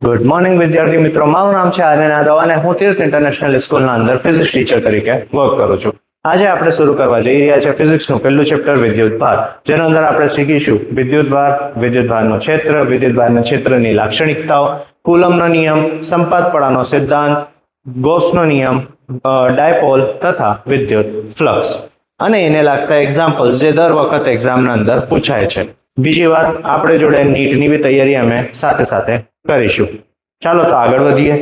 Good morning વિદ્યાર્થી મિત્રો, મારું નામ છે આર્યન યાદવ અને હું તીર્થ ઇન્ટરનેશનલ સ્કૂલના અંદર ફિઝિક્સ ટીચર તરીકે વર્ક કરું છું. આજે આપણે શરૂ કરવા જઈ રહ્યા છે ફિઝિક્સનું પહેલું ચેપ્ટર વિદ્યુતભાર, જેના અંદર આપણે શીખીશું વિદ્યુતભાર, વિદ્યુતભારનો ક્ષેત્ર, વિદ્યુતભારના ક્ષેત્રની લાક્ષણિકતાઓ, કુલમનો નિયમ, સંપાતપણાનો સિદ્ધાંત, ગોસનો નિયમ, ડાયપોલ તથા વિદ્યુત ફ્લક્સ અને એને લાગતા એક્ઝામ્પલ્સ જે દર વખત એક્ઝામના અંદર પૂછાય છે. બીજી વાત, આપણે જોડે નીટની બી તૈયારી અમે સાથે સાથે કરીશું. ચાલો તો આગળ વધીએ.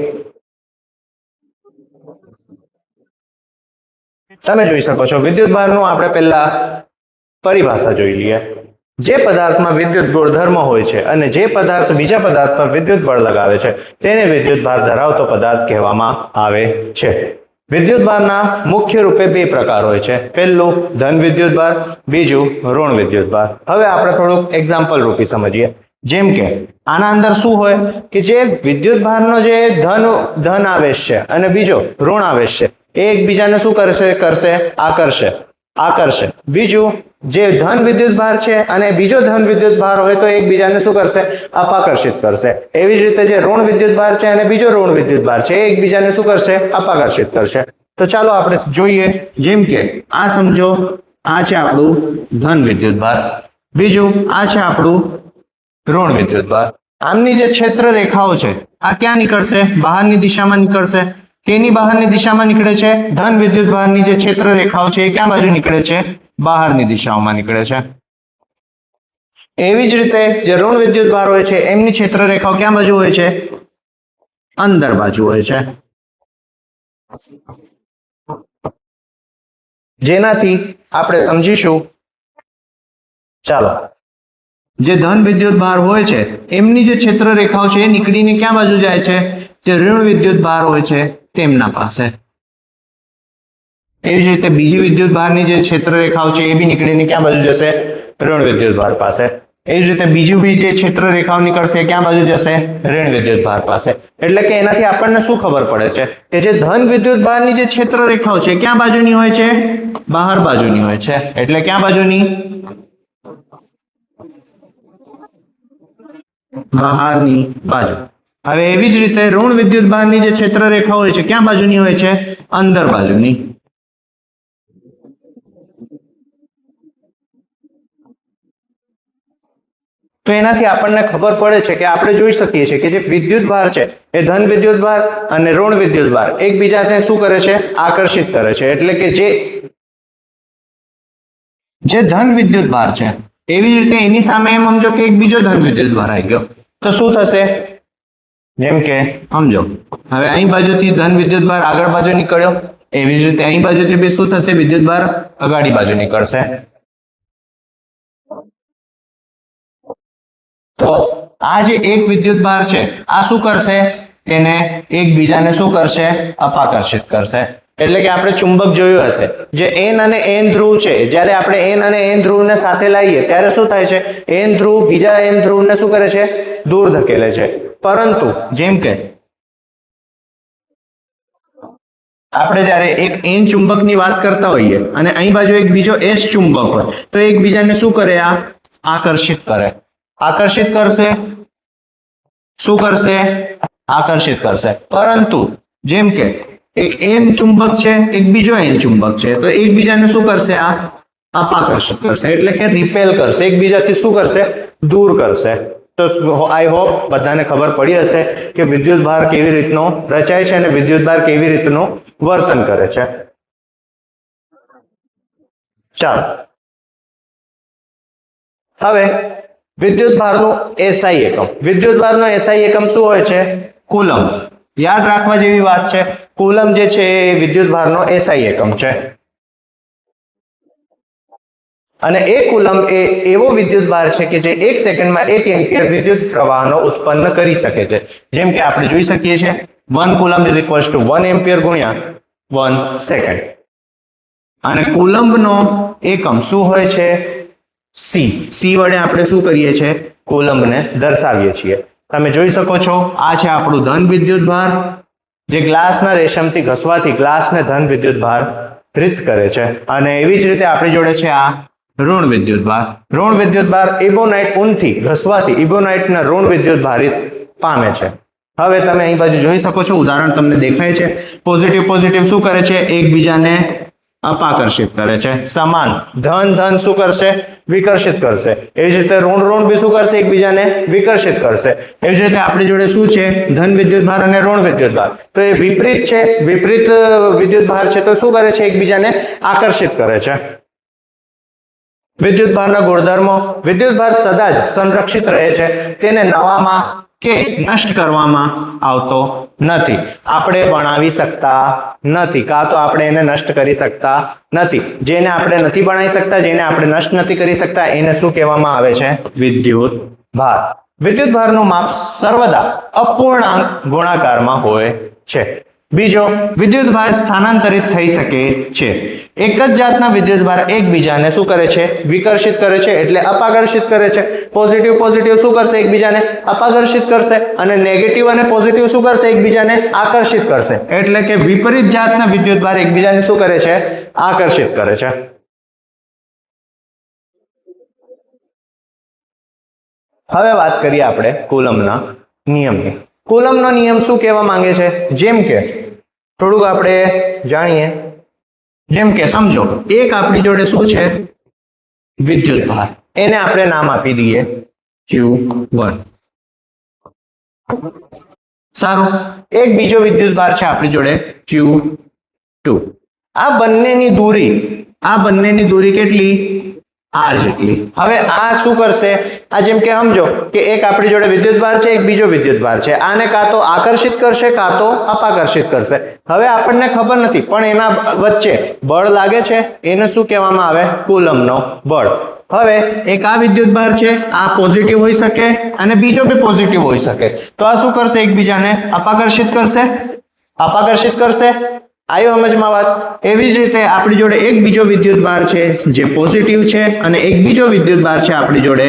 તમે જોઈ શકો છો વિદ્યુતભારનું આપણે પહેલા પરિભાષા જોઈ લઈએ. જે પદાર્થમાં વિદ્યુત ગુણધર્મ હોય છે અને જે પદાર્થ બીજા પદાર્થ પર વિદ્યુત બળ લગાવે છે તેને વિદ્યુતભાર ધરાવતો પદાર્થ કહેવામાં આવે છે. વિદ્યુતભારના મુખ્ય રૂપે બે પ્રકાર હોય છે. પહેલું ધન વિદ્યુતભાર, બીજું ઋણ વિદ્યુતભાર. હવે આપણે થોડુંક એક્ઝામ્પલ રૂપી સમજીએ. જેમ કે આના અંદર શું હોય કે જે વિદ્યુતભારનો જે ધન આવેશ છે અને બીજો ઋણ આવેશ છે એ એકબીજાને શું કરશે આકર્ષે. બીજું જે ધન વિદ્યુતભાર છે અને બીજો ધન વિદ્યુતભાર હોય તો એકબીજાને શું કરશે? અપાકર્ષિત કરશે. એવી જ રીતે જે ઋણ વિદ્યુતભાર છે અને બીજો ઋણ વિદ્યુતભાર છે એ એકબીજાને શું કરશે? અપાકર્ષિત કરશે. તો ચાલો આપણે જોઈએ. જેમ કે આ સમજો, આ છે આપણું ધન વિદ્યુતભાર, બીજું આ છે આપણું ઋણ વિદ્યુતભાર. આમની જે ક્ષેત્ર રેખાઓ છે આ ક્યાં નીકળશે? બહારની દિશામાં નીકળશે. કેની બહારની દિશામાં નીકળે છે? ધન વિદ્યુતભારની જે ક્ષેત્ર રેખાઓ છે એ ક્યાં બાજુ નીકળે છે? બહારની દિશાઓમાં નીકળે છે. એવી જ રીતે જે ઋણ વિદ્યુતભાર હોય છે એમની ક્ષેત્ર રેખાઓ ક્યાં બાજુ હોય છે? અંદર બાજુ હોય છે. જેનાથી આપણે સમજીશું. ચાલો, જે ધન વિદ્યુતભાર હોય છે એમની જે ક્ષેત્ર રેખાઓ છે એ નીકળીને ક્યાં બાજુ જાય છે? જે ઋણ વિદ્યુતભાર હોય છે તેમના પાસે. એવી જ રીતે બીજી વિદ્યુતભારની જે ક્ષેત્ર રેખાઓ છે એ બી નીકળીને ક્યાં બાજુ જશે? ઋણ વિદ્યુતભાર પાસે. એવી જ રીતે બીજું બી જે ક્ષેત્ર રેખાઓ નીકળશે ક્યાં બાજુ જશે? ઋણ વિદ્યુતભાર પાસે. એટલે કે એનાથી આપણને શું ખબર પડે છે કે જે ધન વિદ્યુતભારની જે ક્ષેત્ર રેખાઓ છે ક્યાં બાજુની હોય છે? બહાર બાજુની હોય છે. એટલે ક્યાં બાજુની? બહારની બાજુ. હવે એવી જ રીતે ઋણ વિદ્યુતભારની જે ક્ષેત્ર રેખા હોય છે ક્યાં બાજુની હોય છે? અંદર બાજુની. તો એનાથી આપણને ખબર પડે છે કે આપણે જોઈ શકીએ છીએ કે જે વિદ્યુતભાર છે એ ધન વિદ્યુતભાર અને ઋણ વિદ્યુતભાર એકબીજાને શું કરે છે? આકર્ષિત કરે છે. એટલે કે જે ધન વિદ્યુતભાર છે એવી જ રીતે એની સામે એમ સમજો કે એક બીજો ધન વિદ્યુતભાર આવી ગયો તો શું થશે? જેમ કે સમજો, હવે અહીં બાજુથી ધન વિદ્યુતભાર આગળ બાજુ નીકળ્યો, એવી જ રીતે અહીં બાજુથી બી શું થશે? વિદ્યુતભાર અગાડી બાજુ નીકળશે. તો આ જે એક વિદ્યુતભાર છે આ શું કરશે? તેને એકબીજાને શું કરશે? અપાકર્ષિત કરશે. એટલે કે આપણે ચુંબક જોયું હશે, જે એન અને એન ધ્રુવ છે, જ્યારે આપણે એન અને એન ધ્રુવને સાથે લાવીએ ત્યારે શું થાય છે? એન ધ્રુવ બીજા એન ધ્રુવને શું કરે છે? દૂર ધકેલે છે. પરંતુ જેમ કે આપણે જ્યારે એક એન ચુંબકની વાત કરતા હોઈએ અને અહીં બાજુ એક બીજો એસ ચુંબક હોય તો એકબીજાને શું કરે? આ આકર્ષિત કરે. આકર્ષિત કરશે. શું કરશે? આકર્ષિત કરશે. પરંતુ જેમ કે એક એન ચુંબક છે, એક બીજો એન ચુંબક છે, તો એકબીજાને શું કરશે? આ અપાકર્ષિત કરશે. એટલે કે રિપેલ કરશે. એકબીજાથી શું કરશે? દૂર કરશે. તો આઈ હોપ બધાને ખબર પડી હશે કે વિદ્યુતભાર કેવી રીતનો રચાય છે અને વિદ્યુતભાર કેવી રીતનું વર્તન કરે છે. ચાલો, હવે વિદ્યુતભારનું એસઆઈ એકમ. વિદ્યુતભારનો એસઆઈ એકમ શું હોય છે? કુલમ. યાદ રાખવા જેવી વાત છે. કુલમ જે છે એ વિદ્યુતભારનો એસઆઈ એકમ છે. અને એ કુલમ એ એવો વિદ્યુતભાર છે કે જે 1 સેકન્ડમાં 1 એમ્પિયર વિદ્યુત પ્રવાહનો ઉત્પન્ન કરી શકે છે. જેમ કે આપણે જોઈ શકીએ છીએ 1 coulomb is equals to 1 ampere ગુણ્યા 1 સેકન્ડ. અને કુલંબનો એકમ શું હોય છે? સી. સી વડે આપણે શું કરીએ છીએ? કુલંબને દર્શાવીએ છીએ. તમે જોઈ શકો છો આ છે આપણું ધન વિદ્યુતભાર, જે ગ્લાસના રેશમથી ઘસવાથી ગ્લાસને ધન વિદ્યુતભાર પ્રેરિત કરે છે. અને એવી જ રીતે આપણી જોડે છે આ ઋણ વિદ્યુતભાર. ઋણ વિદ્યુતભાર ઇબોનાઇટ ઊનથી ઘસવાથી ઇબોનાઇટના ઋણ વિદ્યુતભારિત પામે છે. હવે તમે અહીં બાજુ જોઈ શકો છો, ઉદાહરણ તમને દેખાય છે. પોઝિટિવ પોઝિટિવ શું કરે છે? એકબીજાને અપાકર્ષિત કરે છે. સમાન ધન ધન શું કરશે? વિકર્ષિત કરશે. એવી જ રીતે ઋણ ઋણ બી શું કરશે? એકબીજાને વિકર્ષિત કરશે. એવી જ રીતે આપણી જોડે શું છે? ધન વિદ્યુતભાર અને ઋણ વિદ્યુતભાર. તો એ વિપરીત છે. વિપરીત વિદ્યુતભાર છે તો શું કરે છે? એકબીજાને આકર્ષિત કરે છે. વિદ્યુતભારના ગુણધર્મો. વિદ્યુતભાર સદા જ સંરક્ષિત રહે છે. તેને નવામાં કે નષ્ટ કરવામાં આવતો નથી. આપણે બનાવી શકતા નથી, કાં તો આપણે એને નષ્ટ કરી શકતા નથી. જેને આપણે નથી બનાવી શકતા, જેને આપણે નષ્ટ નથી કરી શકતા, એને શું કહેવામાં આવે છે? વિદ્યુતભાર. વિદ્યુતભારનું માપ સર્વદા અપૂર્ણાંક ગુણાકારમાં હોય છે. બીજો, વિદ્યુતભાર સ્થાનાંતરિત થઈ શકે છે. એક જ જાતના વિદ્યુતભાર એકબીજાને શું કરે છે? વિકર્ષિત કરે છે, એટલે અપાકર્ષિત કરે છે. પોઝિટિવ પોઝિટિવ શું કરશે? એકબીજાને અપાકર્ષિત કરશે. અને નેગેટિવ અને પોઝિટિવ શું કરશે? એકબીજાને આકર્ષિત કરશે. એટલે કે વિપરીત જાતના વિદ્યુતભાર એકબીજાને શું કરે છે? આકર્ષિત કરે છે. હવે વાત કરીએ આપણે કુલમ્બના નિયમની. કુલમ્બનો નિયમ શું કહેવા માંગે છે? જેમ કે થોડુંક આપણે જાણીએ. જેમ કે સમજો, એક આપણી જોડે શું છે? વિદ્યુતભાર. એને આપણે નામ આપી દઈએ Q1. સારું. એક બીજો વિદ્યુતભાર છે આપણી જોડે Q2. આ બંનેની દૂરી કેટલી? R જેટલી. હવે આ શું કરશે? આ જેમ કે સમજો કે એક આપણી જોડે વિદ્યુતભાર છે, એક બીજો વિદ્યુતભાર છે. આને કાં તો આકર્ષિત કરશે, કાં તો અપાકર્ષિત કરશે. હવે આપણને ખબર નથી, પણ એના વચ્ચે બળ લાગે છે. એને શું કહેવામાં આવે? કુલમ્બનો બળ. હવે એક આ વિદ્યુતભાર છે, આ પોઝિટિવ હોઈ શકે અને બીજો બી પોઝિટિવ હોઈ શકે. તો આ શું કરશે? એકબીજાને અપાકર્ષિત કરશે. આવ્યો સમજમાં વાત? એવી જ રીતે આપણી જોડે એક બીજો વિદ્યુતભાર છે જે પોઝિટિવ છે, અને એક બીજો વિદ્યુતભાર છે આપણી જોડે.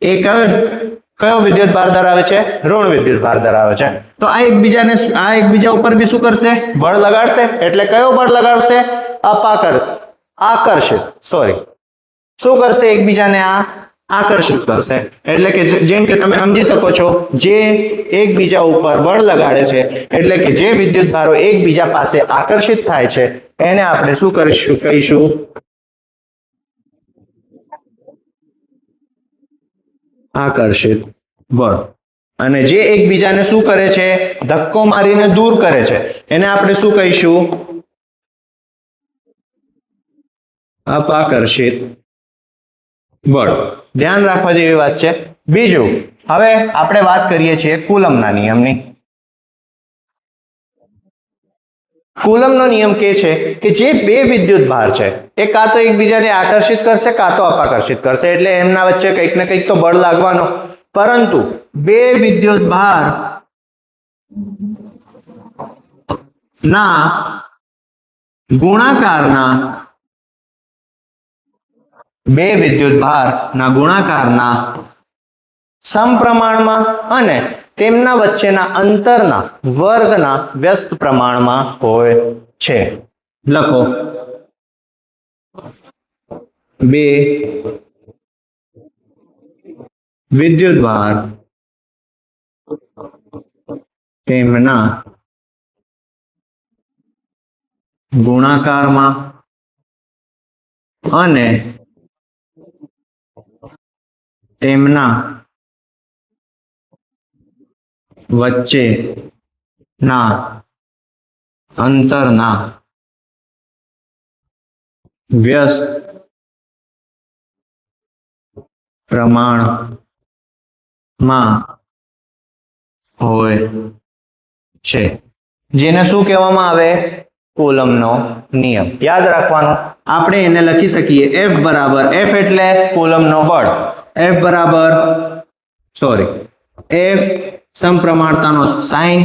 એ કયો વિદ્યુતભાર ધરાવે છે? ઋણ વિદ્યુતભાર ધરાવે છે. તો આ એકબીજા ઉપર બી શું કરશે? બળ લગાડશે. એટલે કયો બળ લગાડશે? આકર્ષિત. શું કરશે? એકબીજાને આકર્ષિત કરશે. એટલે કે જેમ કે તમે સમજી શકો છો, જે એકબીજા ઉપર બળ લગાડે છે, એટલે કે જે વિદ્યુતભારો એકબીજા પાસે આકર્ષિત થાય છે, એને આપણે શું કહીશું? આકર્ષિત બળ. અને જે એકબીજાને શું કરે છે? ધક્કો મારીને દૂર કરે છે, એને આપણે શું કહીશું? અપાકર્ષિત બળ. ધ્યાન રાખવા જેવી વાત છે. બીજું, હવે આપણે વાત કરીએ છીએ કુલમ્બના નિયમની. કુલમ્બનો નિયમ કહે છે કે જે બે વિદ્યુતભાર છે એ કાં તો એકબીજાને આકર્ષિત કરશે, કાં તો અપાકર્ષિત કરશે. એટલે એમના વચ્ચે કંઈક ને કંઈક તો બળ લાગવાનો. પરંતુ બે વિદ્યુતભાર ના ગુણાકારના સમપ્રમાણમાં અને તેમના વચ્ચેના અંતરના વર્ગના વ્યસ્ત પ્રમાણમાં હોય છે. લખો, બે વિદ્યુતભાર તેમના ગુણાકારમાં અને તેમના વચ્ચેના અંતરના વ્યસ્ત પ્રમાણમાં હોય છે. જેને શું કહેવામાં આવે? કુલમ્બનો નિયમ. યાદ રાખવાનું, આપણે એને લખી શકીએ F બરાબર, F એટલે કુલમ્બનો બળ. F સમપ્રમાણતાનો સાઇન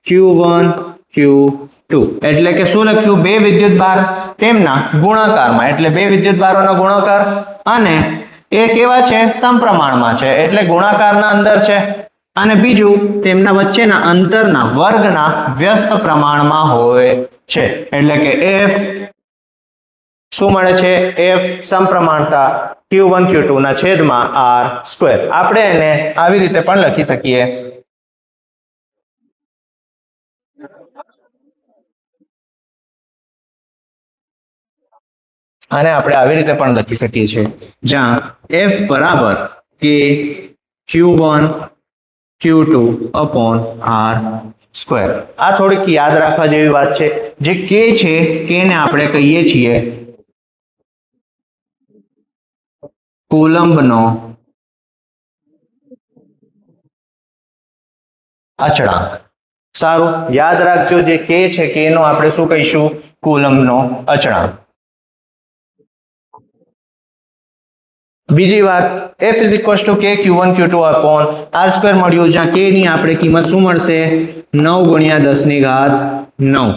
Q1 Q2. એટલે કે શું લખ્યું? બે વિદ્યુતભાર તેમના ગુણાકારમાં, એટલે બે વિદ્યુતભારોનો ગુણાકાર, અને એ કેવા છે? સમપ્રમાણમાં છે, એટલે ગુણાકારના અંદર છે. અને બીજું, તેમના વચ્ચેના અંતરના વર્ગના વ્યસ્ત પ્રમાણમાં હોય છે. એટલે કે F શું મળે છે? F સમપ્રમાણતા Q1 Q2 ના છેદમાં R સ્ક્વેર. આપણે એને આવી રીતે પણ લખી શકીએ. આને આપણે આવી રીતે પણ લખી શકીએ છીએ, જ્યાં F બરાબર કે Q1 Q2 upon R square. આ થોડીક યાદ રાખવા જેવી વાત છે. જે K છે, K ને આપણે કહીએ છીએ કુલંબનો અચળાંક. સારું, યાદ રાખજો, જે K છે, K નો આપણે શું કહીશું? કુલંબનો અચળાંક. બીજી વાત, F is equals to K Q1 Q2 upon R square મળ્યું, જ્યાં K ની આપણે કિંમત શું મળશે? 9 ગુણ્યા 10 ની ઘાત 9.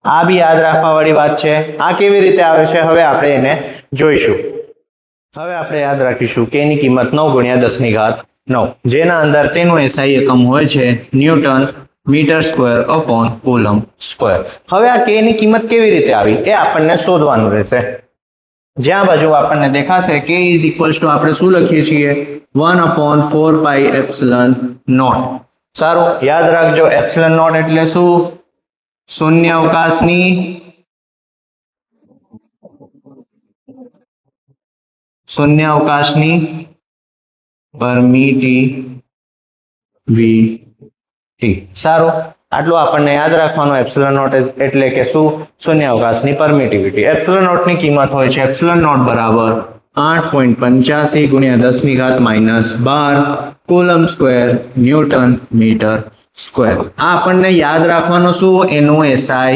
આ બી યાદ રાખવા વાળી વાત છે. આ કેવી રીતે આવે છે હવે આપણે એને જોઈશું. હવે આપણે યાદ રાખીશું K ની કિંમત 9 ગુણ્યા 10 ની ઘાત 9, જેના અંદર તેનું SI એકમ હોય છે newton metre square upon coulomb square. હવે આ K ની કિંમત કેવી રીતે આવી એ આપણને શોધવાનું રહેશે. જ્યાં બાજુ આપણને દેખાશે K ઇઝ ઇક્વલ્સ ટુ આપણે શું લખીએ છીએ? 1/4 પાઈ એપ્સિલન નોટ. સારું, યાદ રાખજો, એપ્સિલન નોટ એટલે શું? શૂન્ય અવકાશની પરમિટિવિટી. સારું, આટલું આપણને યાદ રાખવાનું. એપ્સિલન નોટ એટલે કે શું? શૂન્યાવકાશની પરમિટિવિટી. એપ્સિલન નોટ ની કિંમત હોય છે એપ્સિલન નોટ બરાબર 8.85 ગુણ્યા 10 ની ઘાત -12 coulomb square newton metre square. આ આપણને યાદ રાખવાનું શું? એનું SI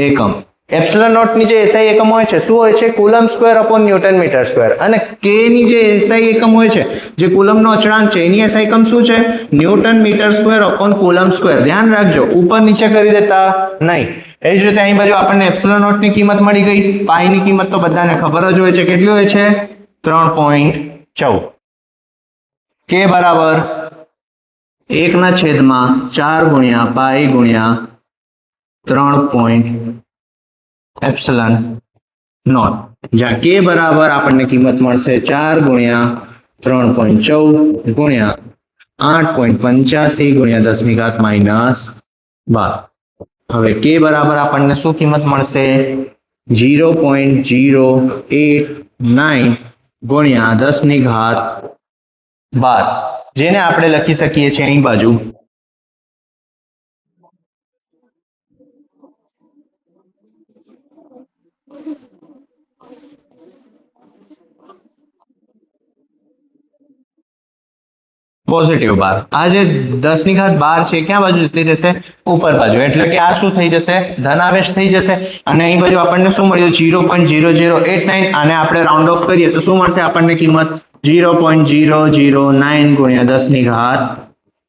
એકમ. એપ્સિલન નોટ ની જે SI એકમ હોય છે શું હોય છે? Coulomb square upon newton metre square. અને K ની જે SI એકમ હોય છે, જે કુલમ્બનો અચળાંક છે, એની SI એકમ શું છે? Newton metre square upon coulomb square. ધ્યાન રાખજો, ઉપર નીચે કરી દેતા નહીં. એ જ રીતે અહીં બાજુ આપણને એપ્સિલન નોટ ની કિંમત મળી ગઈ. પાઈ ની કિંમત તો બધાને ખબર જ હોય છે, કેટલી હોય છે? 3.14. K બરાબર 1/4 ગુણ્યા પાઈ ગુણ્યા 3 એપ્સિલન નોટ, જ્યાં K બરાબર આપણને કિંમત મળશે 4 ગુણ્યા 3.14 ગુણ્યા 8.85 ગુણ્યા 10 ની ઘાત -12. હવે K બરાબર આપણને શું કિંમત મળશે? 0.089 ગુણ્યા 10 ની ઘાત 12, જેને આપણે લખી શકીએ છીએ અહીં બાજુ પોઝિટિવ 12. આ જે 10 ની ઘાત 12 છે ક્યાં બાજુ જતી રહેશે? ઉપર બાજુ. એટલે કે આ શું થઈ જશે? ધનાવેશ થઈ જશે. અને અહીં બાજુ આપણને શું મળ્યું? 0.0089. આને આપણે રાઉન્ડ ઓફ કરીએ તો શું મળશે આપણને કિંમત? 0.009 ગુણ્યા 10 ની ઘાત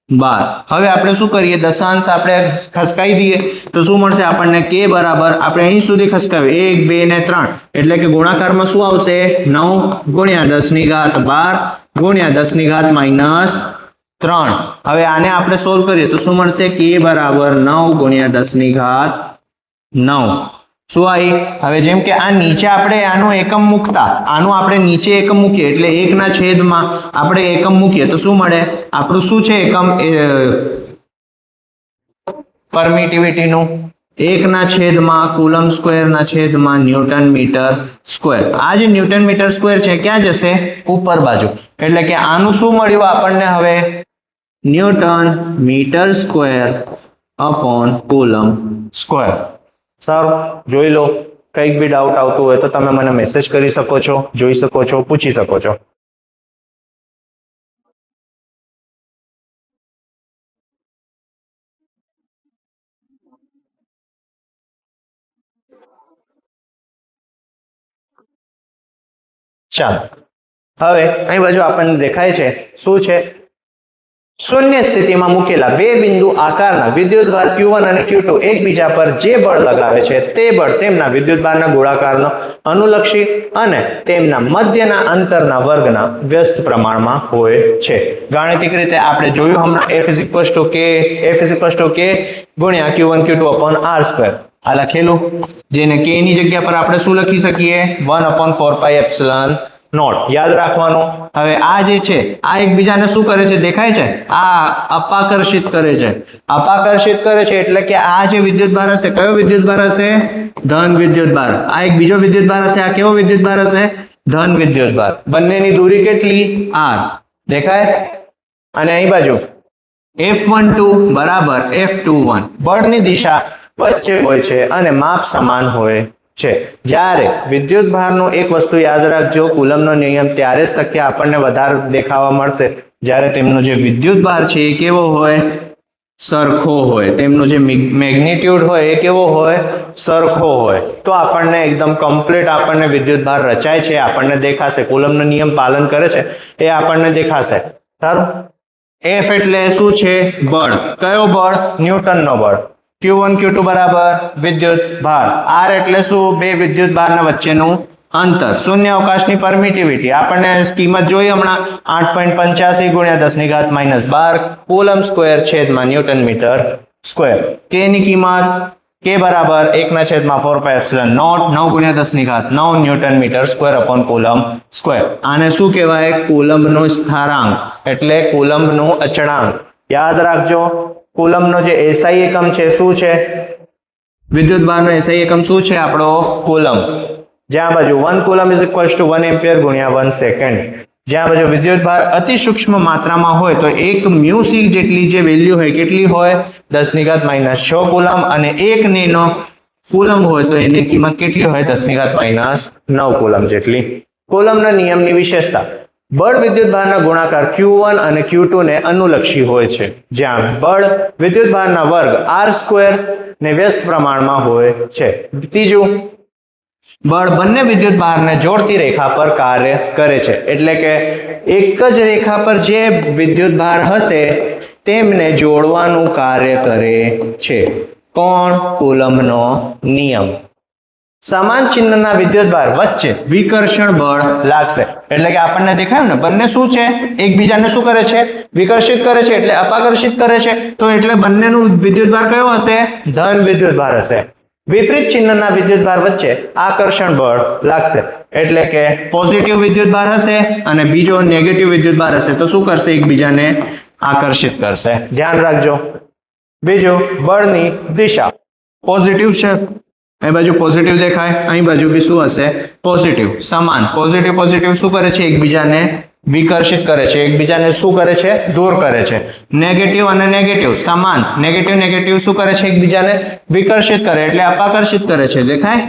12. હવે આપણે શું કરીએ? દશાંશ આપણે ખસકાઈ દઈએ તો શું મળશે આપણને? K બરાબર આપણે અહીં સુધી ખસકાવ્યું 1 2 ને 3, એટલે કે ગુણાકારમાં શું આવશે? 9 ગુણ્યા 10 ની ઘાત 12 ગુણ્યા 10 ની ઘાત -3. હવે આને આપણે સોલ્વ કરીએ તો શું મળશે? K બરાબર 9 ગુણ્યા 10 ની ઘાત 9. શું આવી? હવે જેમ કે આ નીચે આપણે આનું એકમ મૂકતા, આનું આપણે નીચે એકમ મૂકીએ એટલે 1 ના છેદમાં આપણે એકમ મૂકીએ તો શું મળે? આપણું શું છે એકમ? પરમિટિવિટી નું 1 ના છેદમાં કુલમ્બ સ્ક્વેર ના છેદમાં ન્યૂટન મીટર સ્ક્વેર. આ જે ન્યૂટન મીટર સ્ક્વેર છે ક્યાં જશે? ઉપર બાજુ. એટલે કે આનું શું મળ્યું આપણને હવે? Newton metre square upon coulomb square. સારું, જોઈ લો. કંઈક બી ડાઉટ આવતું હોય તો તમે મને મેસેજ કરી શકો છો, જોઈ શકો છો, પૂછી શકો છો. ચાલો, હવે અહીં બાજુ આપણને દેખાય છે શું છે? શૂન્ય સ્થિતિમાં મૂકેલા બે બિંદુ આકારના વિદ્યુતભાર Q1 અને Q2 એકબીજા પર જે બળ લગાવે છે તે બળ તેમના વિદ્યુતભારના ગોળાકારનો અનુલક્ષી અને તેમના મધ્યના અંતરના વર્ગના વ્યસ્ત પ્રમાણમાં હોય છે. ગાણિતિક રીતે આપણે જોયું હમણાં F is equals to K ગુણ્યા Q1 Q2 upon R square. આ લખેલું, જેને k ની જગ્યા પર આપણે શું લખી શકીએ 1/4πε0. યાદ રાખવાનું. હવે આ જે છે આ એકબીજાને શું કરે છે દેખાય છે, આ અપાકર્ષિત કરે છે. અપાકર્ષિત કરે છે એટલે કે આ જે વિદ્યુતભાર હશે, કયો વિદ્યુતભાર હશે? ધન વિદ્યુતભાર. આ એક બીજો વિદ્યુતભાર હશે, આ કેવો વિદ્યુતભાર હશે? ધન વિદ્યુતભાર. બંનેની દૂરી કેટલી? r. દેખાય? અને અહીં બાજુ F12 બરાબર F21. બળની દિશા વચ્ચે હોય છે અને માપ સમાન હોય છે. જ્યારે વિદ્યુતભારનો એક વસ્તુ યાદ રાખજો, કુલમનો નિયમ ત્યારે જ શક્ય આપણને વધારે દેખાવા મળશે જ્યારે તેમનો જે વિદ્યુતભાર છે એ કેવો હોય? સરખો હોય. તેમનો જે મેગ્નિટ્યુડ હોય એ કેવો હોય? સરખો હોય. તો આપણને એકદમ કમ્પ્લીટ આપણને વિદ્યુતભાર રચાય છે આપણને દેખાશે. કુલમનો નિયમ પાલન કરે છે એ આપણને દેખાશે. સારું. F એટલે શું છે? બળ. કયો બળ? ન્યૂટનનો બળ. Q1 Q2 બરાબર વિદ્યુત ભાર. R એટલે શું? બે વિદ્યુત ભારના વચ્ચેનું અંતર. શૂન્ય અવકાશની પરમિટિવિટી આપણને કિંમત જોઈ હમણાં 8.85 × 10⁻12 કુલમ સ્ક્વેર છેદમાં ન્યૂટન મીટર સ્ક્વેર. k ની કિંમત k બરાબર 1/4πε0 9 × 10⁹ newton metre square upon coulomb square. આને શું કહેવાય? કુલમનો સ્થારાંક એટલે કુલમનો અચળાંક. યાદ રાખજો, કુલમનો જે SI એકમ છે શું છે? વિદ્યુતભારનો SI એકમ શું છે આપણો? કુલમ. જ્યાં બાજુ 1 કુલમ = 1 એમ્પિયર × 1 સેકન્ડ. જ્યાં બાજુ વિદ્યુતભાર અતિ સૂક્ષ્મ માત્રામાં હોય તો 1 μc જેટલી જે વેલ્યુ હોય કેટલી હોય? 10⁻⁻6 કુલમ. અને 1 નેનો કુલમ હોય તો એની કિંમત કેટલી હોય? 10⁻⁹ કુલમ જેટલી. કુલમના નિયમની વિશેષતા: બળ વિદ્યુતભારના ગુણાકાર Q1 અને Q2 ને અનુલક્ષી હોય છે, જ્યાં બળ વિદ્યુતભારના વર્ગ r² ને વ્યસ્ત પ્રમાણમાં હોય છે. ત્રીજું, બળ બંને વિદ્યુતભારને જોડતી રેખા પર કાર્ય કરે છે. એટલે કે એક જ રેખા પર જે વિદ્યુતભાર હશે તેમને જોડવાનું કાર્ય કરે છે. કોણ? કુલમનો નિયમ. સમાન ચિહ્નના વિદ્યુતભાર વચ્ચે વિકર્ષણ બળ લાગશે. એટલે કે આપણને દેખાયું ને, બંને શું છે? એકબીજાને શું કરે છે? વિકર્ષિત કરે છે એટલે અપાકર્ષિત કરે છે. તો એટલે બંનેનું વિદ્યુતભાર કયો હશે? ધન વિદ્યુતભાર હશે. વિપરીત ચિહ્નના વિદ્યુતભાર વચ્ચે આકર્ષણ બળ લાગશે. એટલે કે પોઝિટિવ વિદ્યુતભાર હશે અને બીજો નેગેટિવ વિદ્યુતભાર હશે તો શું કરશે? એકબીજાને આકર્ષિત કરશે. ધ્યાન રાખજો. બીજું, બળની દિશા પોઝિટિવ છે, અહીં બાજુ પોઝિટિવ દેખાય, અહીં બાજુ બી શું હશે? પોઝિટિવ. સમાન. પોઝિટિવ પોઝિટિવ શું કરે છે? એકબીજાને વિકર્ષિત કરે છે. એકબીજાને શું કરે છે? દૂર કરે છે. નેગેટિવ અને નેગેટિવ સમાન. નેગેટિવ નેગેટિવ શું કરે છે? એકબીજાને વિકર્ષિત કરે એટલે અપાકર્ષિત કરે છે. દેખાય?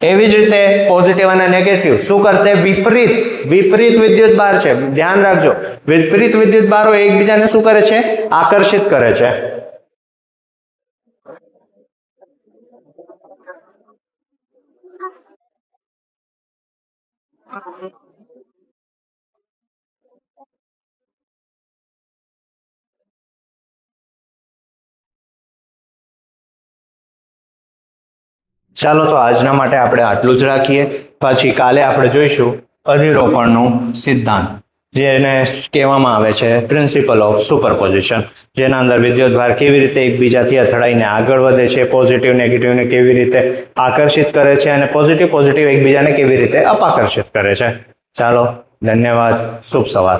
એવી જ રીતે પોઝિટિવ અને નેગેટિવ શું કરશે? વિપરીત. વિપરીત વિદ્યુતભાર છે. ધ્યાન રાખજો, વિપરીત વિદ્યુતભારો એકબીજાને શું કરે છે? આકર્ષિત કરે છે. ચાલો તો આજના માટે આપણે આટલું જ રાખીએ. પછી કાલે આપણે જોઈશું અધિરોપણનું સિદ્ધાંત, જેને કહેવામાં આવે છે પ્રિન્સિપલ ઓફ સુપરપોઝિશન, જેના અંદર વિદ્યુતભાર કેવી રીતે એકબીજાથી અથડાઈને આગળ વધે છે, પોઝિટિવ નેગેટિવને કેવી રીતે આકર્ષિત કરે છે અને પોઝિટિવ પોઝિટિવ એકબીજાને કેવી રીતે અપાકર્ષિત કરે છે. ચાલો, ધન્યવાદ. શુભ સવાર.